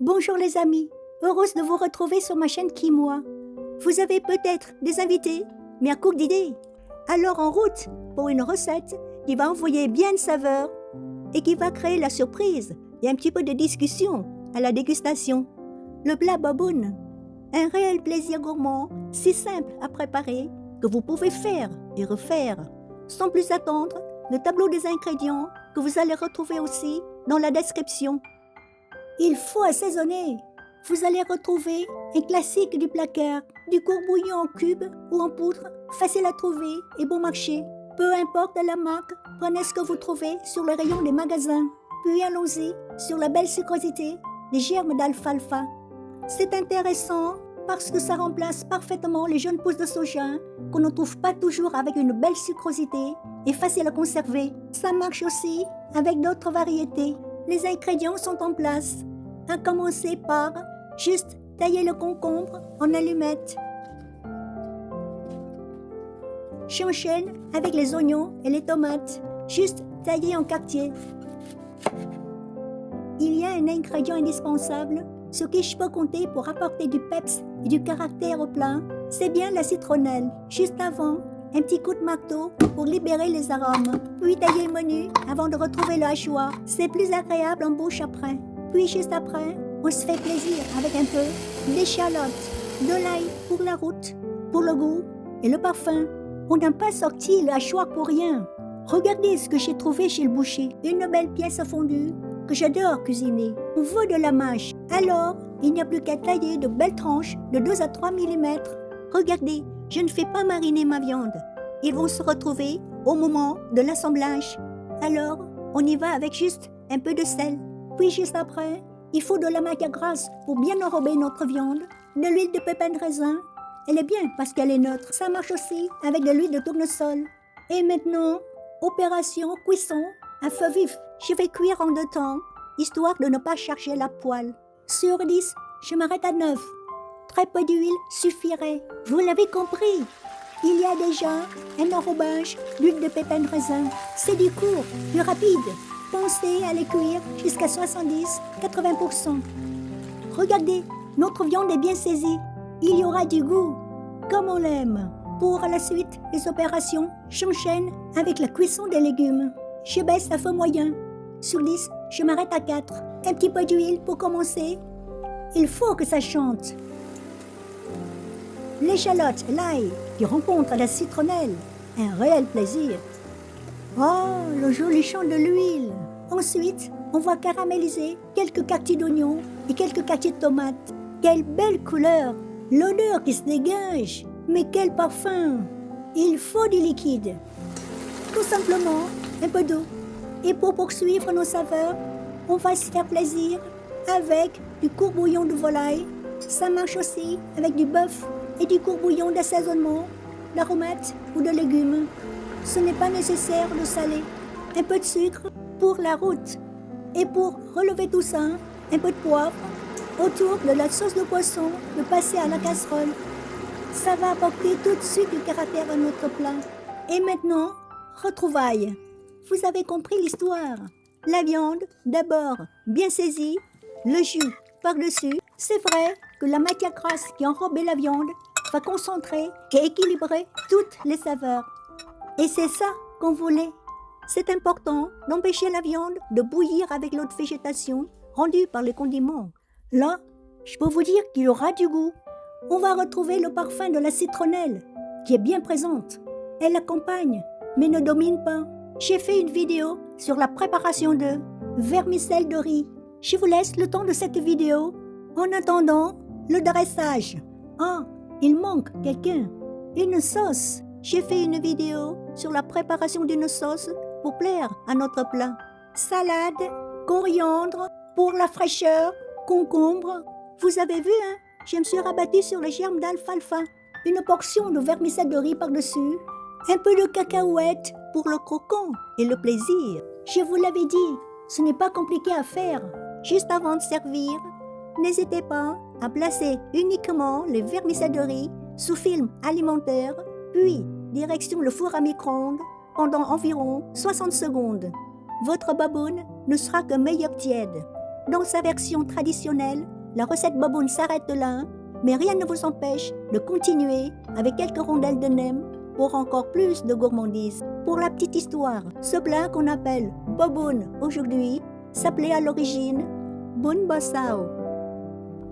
Bonjour les amis, heureuse de vous retrouver sur ma chaîne Kimoa. Vous avez peut-être des invités, mais à court d'idées. Alors en route pour une recette qui va envoyer bien de saveur et qui va créer la surprise et un petit peu de discussion à la dégustation. Le plat baboune, un réel plaisir gourmand, si simple à préparer que vous pouvez faire et refaire. Sans plus attendre, le tableau des ingrédients que vous allez retrouver aussi dans la description. Il faut assaisonner. Vous allez retrouver un classique du placard, du courbouillon en cubes ou en poudre, facile à trouver et bon marché. Peu importe la marque, prenez ce que vous trouvez sur le rayon des magasins. Puis allons-y sur la belle sucrosité des germes d'alfalfa. C'est intéressant parce que ça remplace parfaitement les jeunes pousses de soja qu'on ne trouve pas toujours avec une belle sucrosité et facile à conserver. Ça marche aussi avec d'autres variétés. Les ingrédients sont en place. À commencer par juste tailler le concombre en allumettes. J'enchaîne avec les oignons et les tomates, juste taillés en quartiers. Il y a un ingrédient indispensable sur qui je peux compter pour apporter du peps et du caractère au plat, c'est bien la citronnelle. Juste avant, un petit coup de marteau pour libérer les arômes. Puis tailler menu avant de retrouver le hachoir. C'est plus agréable en bouche après. Puis juste après, on se fait plaisir avec un peu d'échalotes, de l'ail pour la route, pour le goût et le parfum. On n'a pas sorti le hachoir pour rien. Regardez ce que j'ai trouvé chez le boucher. Une belle pièce fondue que j'adore cuisiner. On veut de la mâche. Alors, il n'y a plus qu'à tailler de belles tranches de 2 à 3 mm. Regardez, je ne fais pas mariner ma viande. Ils vont se retrouver au moment de l'assemblage. Alors, on y va avec juste un peu de sel. Puis juste après, il faut de la matière grasse pour bien enrober notre viande, de l'huile de pépins de raisin. Elle est bien parce qu'elle est neutre. Ça marche aussi avec de l'huile de tournesol. Et maintenant, opération cuisson à feu vif. Je vais cuire en 2 temps, histoire de ne pas charger la poêle. Sur 10, je m'arrête à 9. Très peu d'huile suffirait. Vous l'avez compris. Il y a déjà un enrobage d'huile de pépins de raisin. C'est du court, du rapide. Pensez à les cuire jusqu'à 70-80%. Regardez, notre viande est bien saisie. Il y aura du goût, comme on l'aime. Pour la suite des opérations, j'enchaîne avec la cuisson des légumes. Je baisse à feu moyen. Sur 10, je m'arrête à 4. Un petit peu d'huile pour commencer. Il faut que ça chante. L'échalote, l'ail, qui rencontre la citronnelle, un réel plaisir. Oh, le joli chant de l'huile. Ensuite, on va caraméliser quelques quartiers d'oignons et quelques quartiers de tomates. Quelle belle couleur! L'odeur qui se dégage. Mais quel parfum! Il faut du liquide. Tout simplement, un peu d'eau. Et pour poursuivre nos saveurs, on va se faire plaisir avec du courbouillon de volaille. Ça marche aussi avec du bœuf et du courbouillon d'assaisonnement, d'aromates ou de légumes. Ce n'est pas nécessaire de saler. Un peu de sucre pour la route. Et pour relever tout ça, un peu de poivre. Autour de la sauce de poisson, de passer à la casserole. Ça va apporter tout de suite du caractère à notre plat. Et maintenant, retrouvailles. Vous avez compris l'histoire. La viande, d'abord, bien saisie. Le jus par-dessus. C'est vrai que la matière grasse qui enrobait la viande va concentrer et équilibrer toutes les saveurs. Et c'est ça qu'on voulait. C'est important d'empêcher la viande de bouillir avec l'eau de végétation rendue par les condiments. Là, je peux vous dire qu'il y aura du goût. On va retrouver le parfum de la citronnelle, qui est bien présente. Elle accompagne, mais ne domine pas. J'ai fait une vidéo sur la préparation de vermicelle de riz. Je vous laisse le temps de cette vidéo. En attendant, le dressage. Ah, il manque quelqu'un. Une sauce. J'ai fait une vidéo sur la préparation d'une sauce pour plaire à notre plat. Salade, coriandre, pour la fraîcheur, concombre. Vous avez vu, hein? Je me suis rabattue sur les germes d'alfalfa. Une portion de vermicelle de riz par-dessus. Un peu de cacahuètes pour le croquant et le plaisir. Je vous l'avais dit, ce n'est pas compliqué à faire. Juste avant de servir, n'hésitez pas à placer uniquement les vermicelles de riz sous film alimentaire, puis direction le four à micro-ondes pendant environ 60 secondes. Votre baboune ne sera que meilleur tiède. Dans sa version traditionnelle, la recette boboon s'arrête là, mais rien ne vous empêche de continuer avec quelques rondelles de nem pour encore plus de gourmandise. Pour la petite histoire, ce plat qu'on appelle boboon aujourd'hui s'appelait à l'origine bun basao.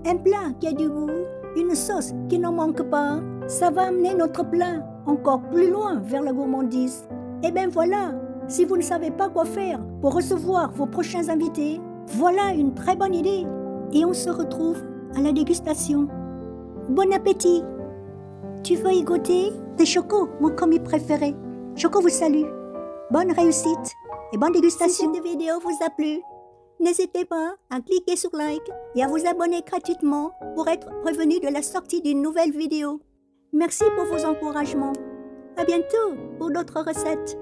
Un plat qui a du goût, une sauce qui n'en manque pas, ça va amener notre plat encore plus loin vers la gourmandise. Et bien voilà, si vous ne savez pas quoi faire pour recevoir vos prochains invités, voilà une très bonne idée. Et on se retrouve à la dégustation. Bon appétit! Tu veux y goûter? C'est Choco, mon commis préféré. Choco vous salue. Bonne réussite et bonne dégustation. Si cette vidéo vous a plu, n'hésitez pas à cliquer sur like et à vous abonner gratuitement pour être prévenu de la sortie d'une nouvelle vidéo. Merci pour vos encouragements. À bientôt pour d'autres recettes.